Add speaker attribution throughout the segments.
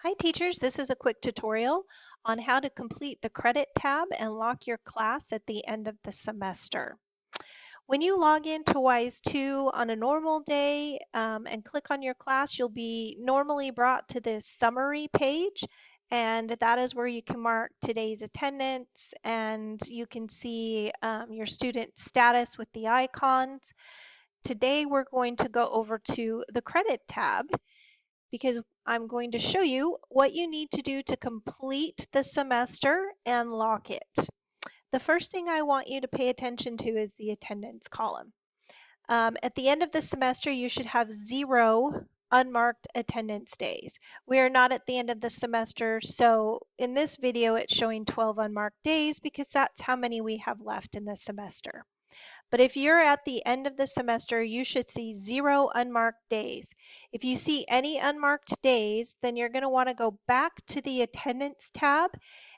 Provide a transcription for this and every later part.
Speaker 1: Hi teachers, this is a quick tutorial on how to complete the credit tab and lock your class at the end of the semester. When you log into WISE 2 on a normal day and click on your class, you'll be normally brought to this summary page, and that is where you can mark today's attendance and you can see your student status with the icons. Today we're going to go over to the credit tab because I'm going to show you what you need to do to complete the semester and lock it. The first thing I want you to pay attention to is the attendance column. At the end of the semester, you should have 0 unmarked attendance days. We are not at the end of the semester, so in this video it's showing 12 unmarked days because that's how many we have left in the semester. But if you're at the end of the semester, you should see 0 unmarked days. If you see any unmarked days, then you're going to want to go back to the attendance tab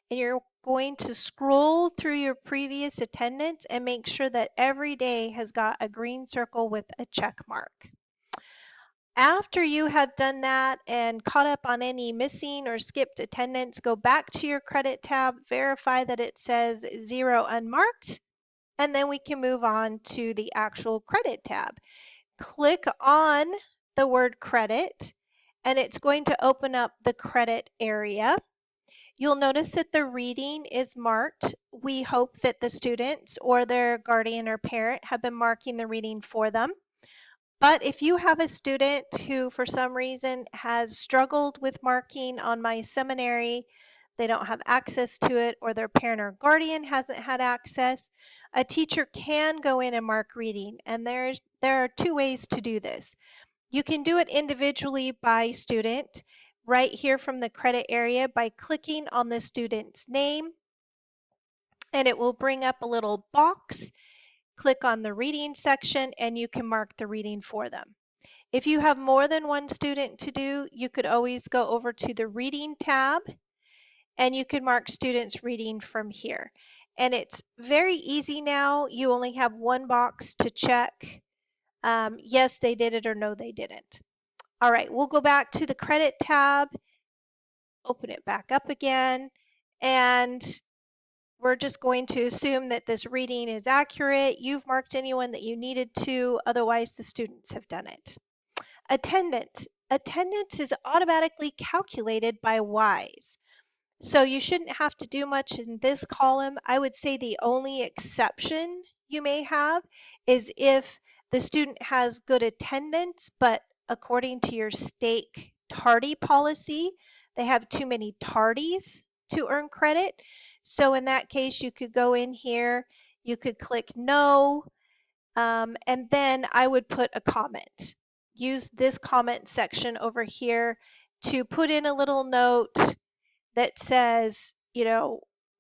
Speaker 1: and you're going to scroll through your previous attendance and make sure that every day has got a green circle with a check mark. After you have done that and caught up on any missing or skipped attendance, go back to your credit tab, verify that it says 0 unmarked, and then we can move on to the actual credit tab. Click on the word credit and it's going to open up the credit area. You'll notice that the reading is marked. We hope that the students or their guardian or parent have been marking the reading for them. But if you have a student who for some reason has struggled with marking on My Seminary, they don't have access to it, or their parent or guardian hasn't had access, a teacher can go in and mark reading. And there are 2 ways to do this. You can do it individually by student, right here from the credit area by clicking on the student's name, and it will bring up a little box. Click on the reading section and you can mark the reading for them. If you have more than one student to do, you could always go over to the reading tab and you can mark students reading from here. And it's very easy now. You only have one box to check. Yes, they did it, or no, they didn't. All right, we'll go back to the credit tab, open it back up again, and we're just going to assume that this reading is accurate. You've marked anyone that you needed to, otherwise the students have done it. Attendance. Attendance is automatically calculated by WISE. So you shouldn't have to do much in this column. I would say the only exception you may have is if the student has good attendance, but according to your state tardy policy, they have too many tardies to earn credit. So in that case, you could go in here, you could click no, and then I would put a comment. Use this comment section over here to put in a little note that says,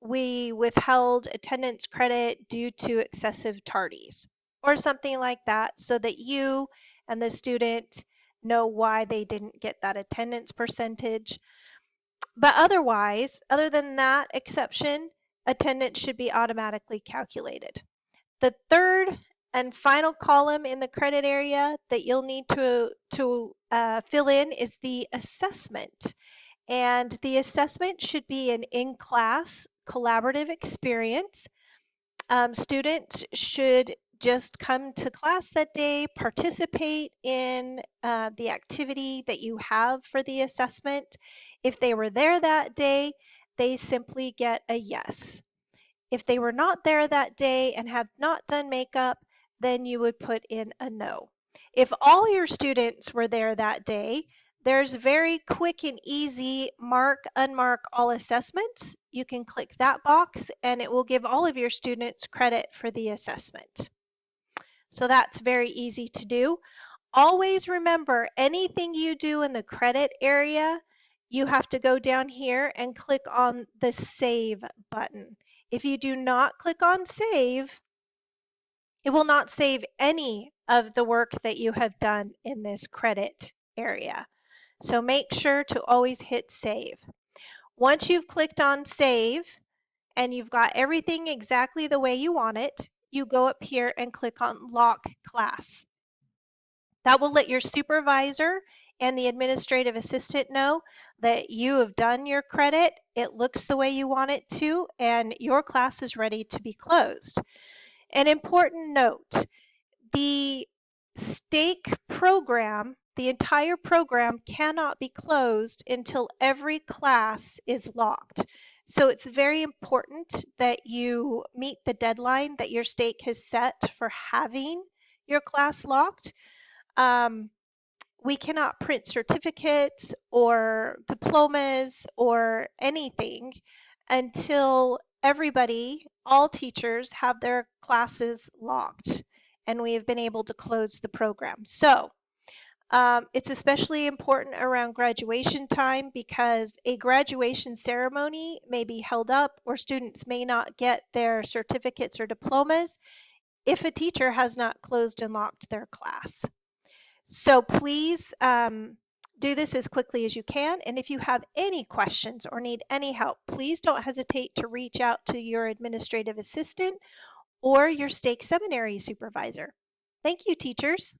Speaker 1: we withheld attendance credit due to excessive tardies, or something like that, so that you and the student know why they didn't get that attendance percentage. But otherwise, other than that exception, attendance should be automatically calculated. The third and final column in the credit area that you'll need to fill in is the assessment. And the assessment should be an in-class collaborative experience. Students should just come to class that day, participate in the activity that you have for the assessment. If they were there that day, they simply get a yes. If they were not there that day and have not done makeup, then you would put in a no. If all your students were there that day, there's very quick and easy mark, unmark all assessments. You can click that box and it will give all of your students credit for the assessment. So that's very easy to do. Always remember, anything you do in the credit area, you have to go down here and click on the Save button. If you do not click on Save, it will not save any of the work that you have done in this credit area. So make sure to always hit Save. Once you've clicked on Save and you've got everything exactly the way you want it, you go up here and click on Lock Class. That will let your supervisor and the administrative assistant know that you have done your credit, it looks the way you want it to, and your class is ready to be closed. An important note, the stake program, the entire program cannot be closed until every class is locked. So it's very important that you meet the deadline that your stake has set for having your class locked. Um, we cannot print certificates or diplomas or anything until everybody, all teachers, have their classes locked and we have been able to close the program. So it's especially important around graduation time because a graduation ceremony may be held up or students may not get their certificates or diplomas if a teacher has not closed and locked their class. So please do this as quickly as you can. And if you have any questions or need any help, please don't hesitate to reach out to your administrative assistant or your stake seminary supervisor. Thank you, teachers.